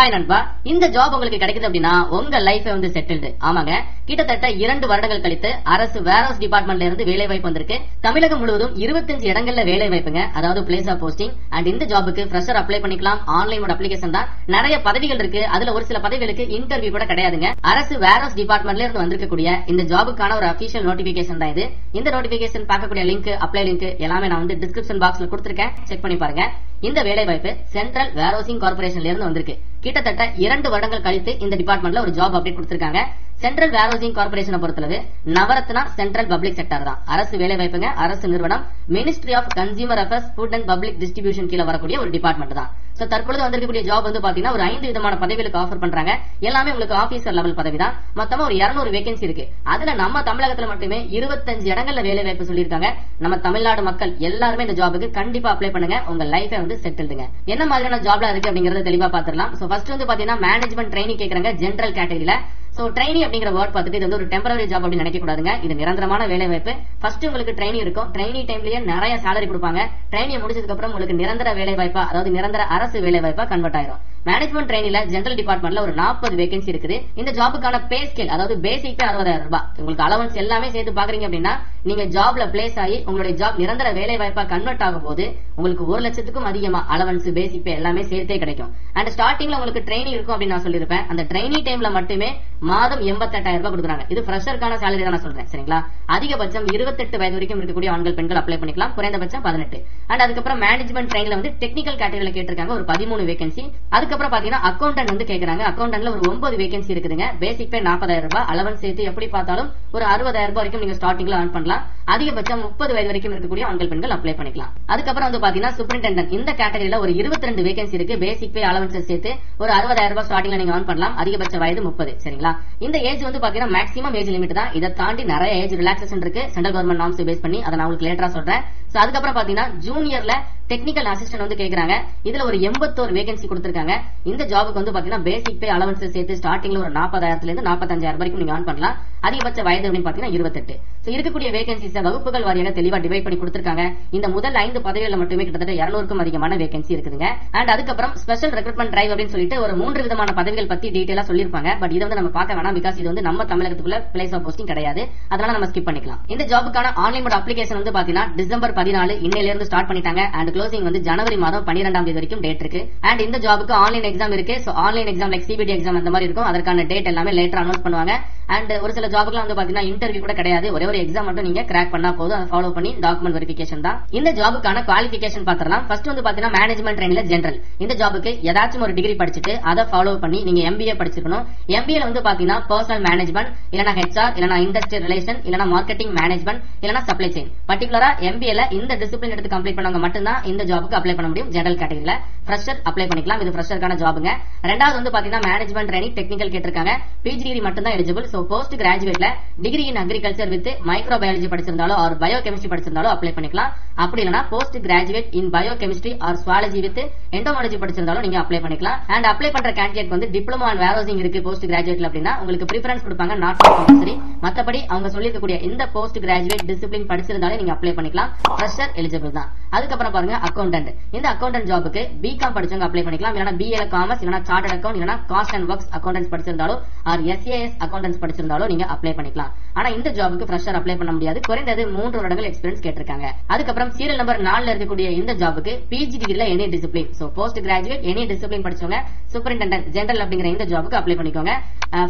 Hi நண்பா, இந்த job உங்களுக்கு கிடைக்குது அப்படின்னா உங்க லைஃப் வந்து செட்டில்டு. ஆமாங்க, கிட்டத்தட்ட 2 வருடங்கள் கழித்து அரசு வேர்ஹவுஸ் டிபார்ட்மெண்ட்ல இருந்து வேலை வாய்ப்பு வந்திருக்கு. தமிழகம் முழுவதும் 25 இடங்கள்ல வேலை வாய்ப்புங்க, அதாவது பிளேஸ் ஆஃப் போஸ்டிங். அண்ட் இந்த ஜாபுக்கு ஃப்ரெஷர் அப்ளை பண்ணிக்கலாம். ஆன்லைன் அப்ளிகேஷன் தான். நிறைய பதவிகள் இருக்கு. அதுல ஒரு சில பதவிகளுக்கு இன்டர்வியூ கூட கிடையாதுங்க. அரசு வேர்ஹவுஸ் டிபார்ட்மெண்ட்ல இருந்து வந்திருக்கக்கூடிய இந்த ஜாபுக்கான ஒரு அபிஷியல் நோட்டிபிகேஷன் தான் இது. இந்த நோட்டிபிகேஷன் பார்க்கக்கூடிய லிங்க், அப்ளை லிங்க் எல்லாமே நான் வந்து டிஸ்கிரிப்ஷன் பாக்ஸ்ல கொடுத்திருக்கேன், செக் பண்ணி பாருங்க. இந்த வேலை வாய்ப்பு சென்ட்ரல் வேர்ஹவுசிங் கார்பரேஷன்ல இருந்து வந்திருக்கு. கிட்டத்தட்ட 2 வருடங்கள் கழித்து இந்த டிபார்ட்மெண்ட்ல ஒரு ஜாப் அப்டேட் கொடுத்திருக்காங்க. சென்ட்ரல் வேர்ஹவுசிங் கார்பரேஷனை பொறுத்தளவு நவரத்னா சென்ட்ரல் பப்ளிக் செக்டர் தான். அரசு வேலை வாய்ப்புங்க, அரசு நிறுவனம், ministry of consumer affairs, food and public distribution கீழ வரக்கூடிய ஒரு டிபார்ட்மெண்ட் தான். சோ தற்பொழுது வந்திருக்கக்கூடிய ஜாப் வந்து பாத்தீங்கன்னா ஒரு 5 விதமான பதவிகளுக்கு ஆஃபர் பண்றாங்க. எல்லாமே உங்களுக்கு ஆபீசர் லெவல் பதவி தான். மொத்தமா ஒரு 200 வேகன்சி இருக்கு. அதுல நம்ம தமிழகத்துல மட்டுமே 25 இடங்கள்ல வேலை வாய்ப்பு சொல்லியிருக்காங்க. நம்ம தமிழ்நாடு மக்கள் எல்லாருமே இந்த ஜாபுக்கு கண்டிப்பா அப்ளை பண்ணுங்க. உங்க லைஃபை வந்து செட்டில்டுங்க. என்ன மாதிரியான ஜாப்லாம் இருக்கு அப்படிங்கறத தெளிவா பாத்துடலாம். சோ ஃபர்ஸ்ட் வந்து பாத்தீங்கன்னா மேனேஜ்மெண்ட் ட்ரைனிங் கேக்குறாங்க ஜெனரல் கேட்டகரியில. சோ ட்ரைனி அப்படிங்கிற வேர்ட் பார்த்துட்டு இது வந்து ஒரு டெம்பரரி ஜாப் அப்படின்னு நினைக்க கூடாதுங்க. இது நிரந்தரமான வேலை வாய்ப்பு. ஃபர்ஸ்ட் உங்களுக்கு ட்ரைனி இருக்கும். ட்ரைனி டைம்லயே நிறைய சேலரி கொடுப்பாங்க. ட்ரைனியை முடிச்சதுக்கு அப்புறம் உங்களுக்கு நிரந்தர வேலை வாய்ப்பா, அதாவது நிரந்தர அரசு வேலை வாய்ப்பா கன்வெர்ட் ஆயிரும். மேனேஜ்மெண்ட் ட்ரைனில ஜெனரல் டிபார்ட்மெண்ட்ல ஒரு 40 வேகன்சி இருக்குது. இந்த ஜாபுக்கான பே ஸ்கேல், அதாவது பேசிக் 60,000 ரூபாய். உங்களுக்கு அலவன்ஸ் எல்லாமே சேர்த்து பாக்குறீங்க அப்படின்னா நீங்க ஜாப்ல பிளேஸ் ஆகி உங்களுடைய ஜாப் நிரந்தர வேலை வாய்ப்பா கன்வெர்ட் ஆகும் போது உங்களுக்கு 1 லட்சத்துக்கும் அதிகமா அலவன்ஸ், பேசிக் பே எல்லாமே சேர்த்தே கிடைக்கும். அண்ட் ஸ்டார்டிங்ல உங்களுக்கு ட்ரைனிங் இருக்கும் அப்படின்னு நான் சொல்லிருப்பேன். அந்த ட்ரைனி டைம்ல மட்டுமே மாதம் 88,000 ரூபாய் கொடுக்குறாங்க. இது ஃப்ரெஷருக்கான சேலரி தான் நான் சொல்றேன், சரிங்களா? அதிகபட்சம் 28 வயது வரைக்கும் இருக்கக்கூடிய ஆண்கள், பெண்கள் அப்ளை பண்ணிக்கலாம். குறைந்தபட்சம் 18. அண்ட் அதுக்கப்புறம் மேனேஜ்மெண்ட் ட்ரைனில வந்து டெக்னிக்கல் கேட்டகரியில கேட்டிருக்காங்க ஒரு 13 வேகன்சி. அதுக்கப்புறம் பாத்தீங்கன்னா அக்கௌண்டன்ட் வந்து கேக்குறாங்க. அக்கௌண்டன்ட்ல ஒரு 9 வேகன்சி இருக்குதுங்க. பேசிக் பே 40,000 ரூபாய், அலவன்ஸ் சேர்த்து எப்படி பார்த்தாலும் ஒரு 60,000 ரூபாய் வரைக்கும் நீங்க ஸ்டார்டிங்ல earn பண்ணலாம். அதிகபட்சம் 30 வயது வரைக்கும் இருக்கக்கூடிய ஆண்கள், பெண்கள் அப்ளை பண்ணிக்கலாம். அதுக்கப்புறம் வந்து பாத்தீங்கன்னா சூப்பரிண்டெண்டன்ட், இந்த கேட்டகரியில ஒரு 22 வேகன்சி இருக்கு. பேசிக் பே அலவன்ஸ் சேர்த்து ஒரு 60,000 ரூபாய் ஸ்டார்டிங்ல நீங்க earn பண்ணலாம். அதிகபட்ச வயது 30, சரிங்களா? இந்த ஏஜ் வந்து பாத்தீங்கன்னா மேக்ஸிமம் ஏஜ் லிமிட் தான். இதை தாண்டி நிறைய ஏஜ் ரிலாக்சேஷன் இருக்கு சென்ட்ரல் கவர்மெண்ட் நார்ம்ஸ் பேஸ் பண்ணி. அதை நான் உங்களுக்கு லேட்டரா சொல்றேன். சோ அதுக்கப்புறம் பாத்தீங்கன்னா ஜூனியர்ல டெக்னிக்கல் அசிஸ்டன்ட் வந்து கேக்குறாங்க. இதுல ஒரு 81 வேகன்சி கொடுத்திருக்காங்க. இந்த ஜாபுக்கு வந்து பாத்தீங்கன்னா பேசிக் பே அலவன்ஸ் சேர்த்து ஸ்டார்டிங்ல ஒரு 40,000 இருந்து 45,000 வரைக்கும் நீங்க earn பண்ணலாம். அதிகபட்ச வயது அப்படின்னு பாத்தீங்கன்னா 28. சோ இருக்கக்கூடிய வேகன்சிஸ் வகுப்புகள் வாரியாக தெளிவா டிவைட் பண்ணி கொடுத்திருக்காங்க. இந்த முதல் 5 பதவிகள்ல மட்டுமே கிட்டத்தட்ட 200க்கும் அதிகமான வேகன்சி இருக்குதுங்க. அண்ட் அதுக்கப்புறம் ஸ்பெஷல் ரெக்ரூட்மெண்ட் டிரைவ் அப்படின்னு சொல்லிட்டு ஒரு 3 விதமான பதவிகள் பத்தி டீடைலா சொல்லிருப்பாங்க. பட் இதை வந்து நம்ம பார்க்க வேணாம், பிகாஸ் இது வந்து நம்ம தமிழகத்துக்குள்ள பிளேஸ் ஆஃப் போஸ்டிங் கிடையாது. அதனால நம்ம ஸ்கிப் பண்ணிக்கலாம். இந்த ஜாபுக்கான ஆன்லைன் மோட் அப்ளிகேஷன் வந்து பாத்தீங்கன்னா டிசம்பர் 14 இன்னையில இருந்து ஸ்டார்ட் பண்ணிட்டாங்க. அண்ட் க்ளோசிங் வந்து ஜனவரி மாதம் 12ஆம் தேதி வரைக்கும் டேட் இருக்கு. அண்ட் இந்த ஜாபுக்கு ஆன்லைன் எக்ஸாம் இருக்கு. So online exam like CBT exam அந்த மாதிரி இருக்கும். அதற்கான டேட் எல்லாமே லேட்டர் அனௌன்ஸ் பண்ணுவாங்க. அண்ட் ஒரு சில ஜாபுக்குலாம் வந்து பாத்தீங்கன்னா இன்டர்வியூ கூட கிடையாது. ஒரே ஒரு எக்ஸாம் மட்டும் நீங்க கிராக் பண்ணா போதும். அதை ஃபாலோ பண்ணி டாக்குமெண்ட் வெரிஃபிகேஷன் தான். இந்த ஜாபுக்கான குவாலிஃபிகேஷன் பாத்திரலாம். ஃபர்ஸ்ட் வந்து பாத்தீங்கன்னா மேனேஜ்மெண்ட் ட்ரைனில ஜெனரல். இந்த ஜாபுக்கு ஏதாச்சும் ஒரு டிகிரி படிச்சுட்டு அதை ஃபாலோ பண்ணி நீங்க எம்பிஏ படிச்சிருக்கணும். எம்பிஏல வந்து பாத்தீங்கன்னா பர்சனல் மேனேஜ்மெண்ட், இல்லனா ஹெச்ஆர், இல்லனா இண்டஸ்ட்ரியல் ரிலேஷன், இல்லனா மார்க்கெட்டிங் மேனேஜ்மெண்ட், இல்லனா சப்ளை செயின். பர்டிகுலரா எம்பிஏல இந்த டிசிப்ளின் எடுத்து கம்ப்ளீட் பண்ணவங்க மட்டும் தான் இந்த ஜாபுக்கு அப்ளை பண்ண முடியும். ஜெனரல் கேட்டகரியில ஃப்ரெஷர் அப்ளை பண்ணிக்கலாம். இது ஃப்ரெஷருக்கான ஜாபுங்க. ரெண்டாவது வந்து பாத்தீங்கன்னா மேனேஜ்மெண்ட் ட்ரைனிங் டெக்னிக்கல் கேட்டிருக்காங்க. பிஜி டிகிரி மட்டும் தான் எலிஜிபிள். சோ போஸ்ட் கிராஜுவேட்ல degree in agriculture with microbiology படிச்சிருந்தாலோ ஆர் பயோ கெமிஸ்ட்ரி படிச்சிருந்தாலோ அப்ளை பண்ணிக்கலாம். அப்படி இல்லனா post graduate in biochemistry or zoology with entomology படிச்சிருந்தாலும் நீங்க அப்ளை பண்ணிக்கலாம். அண்ட் அப்ளை பண்ற கேண்டிடேட் வந்து டிப்ளமோ அண்ட் வேர்ஹவுசிங் இருக்கு போஸ்ட் கிராஜுவேட்ல அப்படின்னா உங்களுக்கு பிரிஃபரன்ஸ் கொடுப்பாங்க, நாட் கம்பல்சரி. மத்தபடி அவங்க சொல்லிருக்கக்கூடிய இந்த போஸ்ட் கிராஜுவேட் டிசிப்ளின் படிச்சிருந்தாலே நீங்க அப்ளை பண்ணிக்கலாம். ஃப்ரெஷர் எலிஜிபிள் தான். அதுக்கப்புறம் பாருங்க அக்கௌண்டன்ட். இந்த அக்கௌண்டன்ட் ஜாபுக்கு பிகாம் படிச்சவங்க அப்ளை பண்ணிக்கலாம். இல்லனா பிஏல காமர்ஸ், இல்லனா சார்ட்டர்ட் அக்கவுண்ட், இல்லனா காஸ்ட் அண்ட் ஒர்க்ஸ் அக்கௌண்டன்ஸ் படிச்சிருந்தாலோ ஆர் எஸ்ஏஎஸ் அக்கௌண்டன்ஸ் படிச்சிருந்தாலோ நீங்க அப்ளை பண்ணிக்கலாம். ஆனா இந்த ஜாபுக்கு ஃப்ரெஷர் அப்ளை பண்ண முடியாது. குறைந்தது 3 வருடங்கள் எக்ஸ்பீரியன்ஸ் கேட்டிருக்காங்க. அதுக்கப்புறம் சீரியல் நம்பர் 4ல இருக்கக்கூடிய இந்த ஜாபுக்கு பிஜி டிகிரில any discipline, so post graduate any discipline படிச்சவங்க சூப்பரிண்டெண்டன்ட் ஜெனரல் அப்படிங்கிற இந்த ஜாபுக்கு அப்ளை பண்ணிக்கோங்க.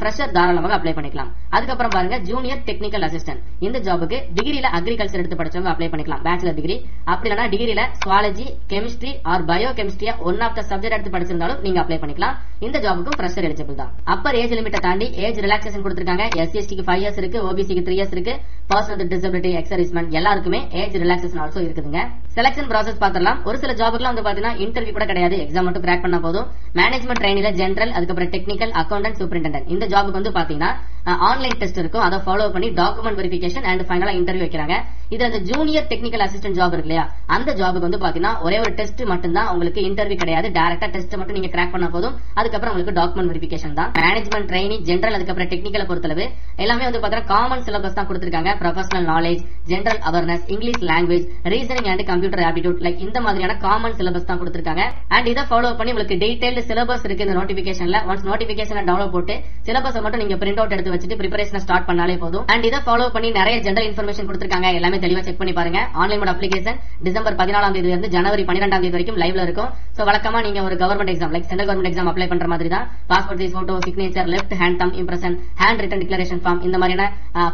ஃப்ரெஷர் தாராளமாக அப்ளை பண்ணிக்கலாம். அதுக்கப்புறம் பாருங்க ஜூனியர் டெக்னிக்கல் அசிஸ்டன்ட். இந்த ஜாபுக்கு டிகிரில அக்ரிகல்ச்சர் எடுத்து படிச்சவங்க அப்ளை பண்ணிக்கலாம், பேச்சுலர் டிகிரி. அப்படி இல்லனா டிகிரில சுவாலஜி, கெமிஸ்ட்ரி ஆர் பயோ கெமிஸ்ட்ரியா ஒன் ஆஃப் த சப்ஜெக்ட் எடுத்து படிச்சிருந்தாலும் நீங்க அப்ளை பண்ணிக்கலாம். இந்த ஜாபுக்கும் ஃப்ரெஷர் எலிஜிபிள் தான். அப்பர் ஏஜ் லிமிட்டை தாண்டி ஏஜ் ரிலாக்சேஷன் கொடுத்திருக்காங்க. எஸ்சிஎஸ்டிக்கு 5 இயர்ஸ் இருக்கு, ஓபிசிக்கு 3 இயர்ஸ் இருக்கு, பர்சன் வித் டிசபிலிட்டி, எக்ஸர்விஸ்மென்ட் எல்லாருக்குமே ஏஜ் ரிலாக்சேஷன் ஆல்சோ இருக்குதுங்க. செலக்ஷன் ப்ராசஸ் பாத்திரலாம். ஒரு சில ஜாபுக்குலாம் வந்து பாத்தீங்கன்னா இன்டர்வியூ கூட கிடையாது, எக்ஸாம் மட்டும் கிராக் பண்ணா போதும். மேனேஜ்மெண்ட் ட்ரைனில ஜெனரல், அதுக்கப்புறம் டெக்னிக்கல், அக்கௌண்டன்ட், சூப்பரிண்டெண்டன்ட். இந்த ஜாபுக்கு வந்து பாத்தீங்கன்னா ஆன்லைன் டெஸ்ட் இருக்கும். அதை ஃபாலோ பண்ணி டாக்குமெண்ட் வெரிஃபிகேஷன் அண்ட் ஃபைனலா இன்டர்வியூ வைக்கிறாங்க. இது அந்த ஜூனியர் டெக்னிக்கல் அசிஸ்டன்ட் ஜாப் இருக்கு இல்லையா, அந்த ஜாபுக்கு வந்து பாத்தீங்கன்னா ஒரே ஒரு டெஸ்ட் மட்டும் தான், உங்களுக்கு இன்டர்வியூ கிடையாது. டைரக்டா டெஸ்ட் மட்டும் நீங்க கிராக் பண்ணா போதும். அதுக்கப்புறம் உங்களுக்கு டாக்குமெண்ட் வெரிஃபிகேஷன் தான். மேனேஜ்மெண்ட் ட்ரெயினி, ஜெனரல், அதுக்கப்புறம் டெக்னிக்கல் பொறுத்தளவு எல்லாமே வந்து பாத்தீங்கன்னா காமன் சிலபஸ் தான் கொடுத்திருக்காங்க. Professional knowledge, general awareness, English language, reasoning and computer aptitude, like இந்த மாதிரியான காமன் சிலபஸ் தான் கொடுத்திருக்காங்க. அண்ட் இதை ஃபாலோ பண்ணி உங்களுக்கு டீடைல்டு சிலபஸ் இருக்கு இந்த நோட்டிபிகேஷன்ல. ஒன்ஸ் நோட்டிபிகேஷன் டவுன்லோட் போட்டு சிலபஸ் மட்டும் நீங்க பிரிண்ட் அவுட் எடுத்து வச்சுட்டு பிரிப்பரேஷன் ஸ்டார்ட் பண்ணாலே போதும். அண்ட் இதை ஃபாலோ பண்ணி நிறைய ஜெனரல் இன்ஃபர்மேஷன் கொடுத்திருக்காங்க. எல்லாமே தெளிவா செக் பண்ணி பாருங்க. ஆன்லைன் மோட் அப்ளிகேஷன் டிசம்பர் 14ஆம் தேதியில இருந்து ஜனவரி 12ஆம் தேதி வரைக்கும் லைவ்ல இருக்கும். சோ வழக்கமா நீங்க ஒரு government exam like central government exam apply பண்ற மாதிரி தான். Passport size photo, signature, left hand thumb impression, hand written declaration form, இந்த மாதிரியான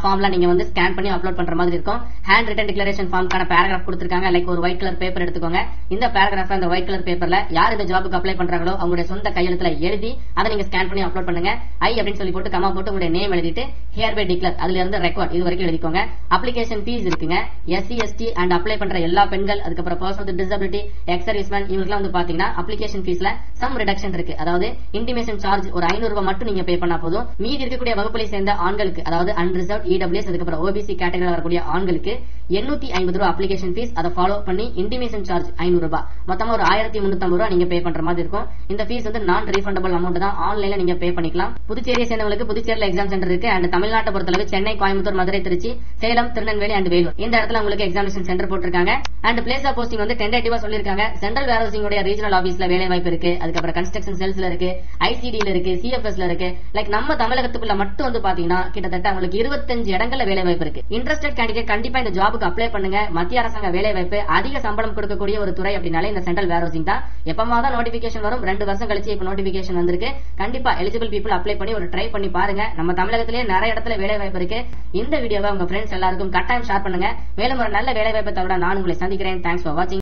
ஃபார்ம்லாம் நீங்க வந்து ஸ்கேன் பண்ணி அப்லோட் பண்ற மாதிரி இருக்கும். ஹேண்ட் ரிட்டன் டிக்ளரேஷன் ஃபார்ம்க்கான பேராகிராஃப் கொடுத்திருக்காங்க. லைக் ஒரு ஒயிட் கலர் பேப்பர் எடுத்துக்கோங்க. இந்த பேராகிராஃப் அந்த ஒயிட் கலர் பேப்பர்ல யார் இந்த ஜாபுக்கு அப்ளை பண்றாங்களோ அவங்களுடைய சொந்த கையெழுத்துல எழுதி அதை நீங்க ஸ்கேன் பண்ணி அப்லோட் பண்ணுங்க. ஐ அப்படின்னு சொல்லி போட்டு கமா போட்டு உங்களுடைய நேம் எழுதிட்டு ஹியர் பை டிக்ளேர் அதுல இருந்து ரெக்கார்ட் இது வரைக்கும் எழுதிக்கோங்க. அப்ளிகேஷன் ஃபீஸ் இருக்குங்க. SC ST அண்ட் அப்ளை பண்ற எல்லா பெண்கள், அதுக்கப்புறம் person with disability, X serviceman இவங்களுக்குலாம் வந்து பாத்தீங்கன்னா அப்ளிகேஷன் ஃபீஸ்ல சம் ரிடக்ஷன் இருக்கு. அதாவது இன்டிமேஷன் சார்ஜ் ஒரு 500 ரூபாய் மட்டும் நீங்க பே பண்ணா போதும். மீதி இருக்கக்கூடிய வகுப்புகளை சேர்ந்த ஆண்களுக்கு, அதாவது அன்ரிசர்வ், EWS, அதுக்கப்புறம் OBC கேட்டகரியில் வரக்கூடிய ஆண்களுக்கு 850 ரூபாய் அப்ளிகேஷன் ஃபீஸ். அதை ஃபாலோ பண்ணி இன்டிமேஷன் சார்ஜ் 500 ரூபாய், மொத்தமா ஒரு 1350 ரூபாய் நீங்க பே பண்ற மாதிரி இருக்கும். இந்த ஃபீஸ் வந்து நான் ரீஃபண்டபிள் அமௌண்ட் தான். ஆன்லைன்ல நீங்க பே பண்ணிக்கலாம். புதுச்சேரியை சேர்ந்தவங்களுக்கு புதுச்சேரியில எக்ஸாம் சென்டர் இருக்கு. அண்ட் தமிழ்நாட்டை பொறுத்தளவு சென்னை, கோயம்புத்தூர், மதுரை, திருச்சி, சேலம், திருநெல்வேலி அண்ட் வேலூர் இந்த இடத்துல உங்களுக்கு எக்ஸாமினேஷன் சென்டர் போட்டிருக்காங்க. அண்ட் பிளேஸ் ஆஃப் போஸ்டிங் வந்து டென்டேட்டிவா சொல்லிருக்காங்க. சென்ட்ரல் வேர்ஹவுசிங் உடைய ரீஜனல் ஆபீஸ்ல வேலை வாய்ப்பு இருக்கு. அதுக்கப்புறம் கன்ஸ்ட்ரக்ஷன் செல்ஸ்ல இருக்கு, ICD-ல இருக்கு, CFS-ல இருக்கு. லைக் நம்ம தமிழகத்துக்குள்ள மட்டும் வந்து பாத்தீங்கன்னா கிட்டத்தட்ட உங்களுக்கு 25 இடங்கள்ல வேலை வாய்ப்பு இருக்கு. இன்ட்ரெஸ்டட் கேண்டிடேட் கண்டிப்பா இந்த ஜாபுக்கு அப்ளை பண்ணுங்க. மத்திய அரசாங்க வேலை வாய்ப்பு, அதிக சம்பளம் கொடுக்கக்கூடிய ஒரு துறை அப்படின்னாலே இந்த சென்ட்ரல் வேர்ஹவுசிங் தான். எப்பமா தான் நோட்டிபிகேஷன் வரும், 2 வருஷம் கழிச்சு இப்ப நோட்டிபிகேஷன் வந்திருக்கு. கண்டிப்பா எலிஜிபிள் பீப்புள் அப்ளை பண்ணி ஒரு ட்ரை பண்ணி பாருங்க. நம்ம தமிழகத்திலேயே நிறைய இடத்துல வேலை வாய்ப்பு இருக்கு. இந்த வீடியோவை உங்க ஃப்ரெண்ட்ஸ் எல்லாருக்கும் கட்டாயம் ஷேர் பண்ணுங்க. மேலும் ஒரு நல்ல வேலை வாய்ப்பை தவிர நான் உங்களை சந்திக்கிறேன். தேங்க்ஸ் ஃபார் வாட்சிங்.